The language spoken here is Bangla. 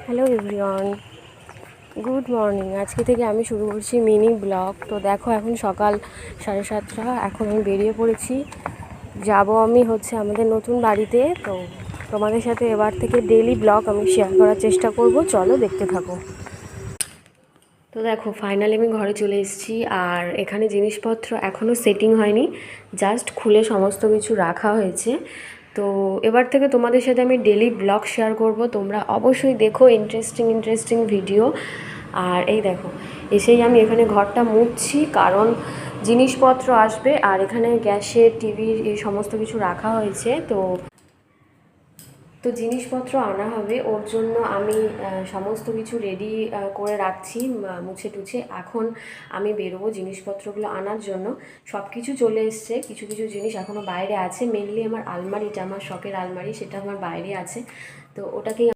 Hello everyone, good morning. আজকে থেকে আমি শুরু করছি মিনি ব্লগ। তো দেখো এখন সকাল 7:30, এখন আমি বেরিয়ে পড়েছি। যাব আমি আমাদের নতুন বাড়িতে। তো তোমাদের সাথে এবার থেকে ডেইলি ব্লগ আমি শেয়ার করার চেষ্টা করব, চলো দেখতে থাকো। তো দেখো ফাইনালি আমি ঘরে চলে এসেছি, আর এখানে জিনিসপত্র এখনও সেটিং হয়নি, জাস্ট খুলে সমস্ত কিছু রাখা হয়েছে। তো এবার থেকে তোমাদের সাথে আমি ডেলি ব্লগ শেয়ার করব, তোমরা অবশ্যই দেখো ইন্টারেস্টিং ভিডিও। আর এই দেখো এসেই আমি এখানে ঘরটা মুছছি, কারণ জিনিসপত্র আসবে, আর এখানে গ্যাসের টিভির এই সমস্ত কিছু রাখা হয়েছে। তো জিনিসপত্র আনা হবে, ওর জন্য আমি সমস্ত কিছু রেডি করে রাখছি, মুছে টুছে। এখন আমি বেরোবো জিনিসপত্রগুলো আনার জন্য। সব কিছু চলে এসছে, কিছু কিছু জিনিস এখনও বাইরে আছে। মেনলি আমার আলমারিটা, আমার শখের আলমারি, সেটা আমার বাইরে আছে। তো ওটাকেই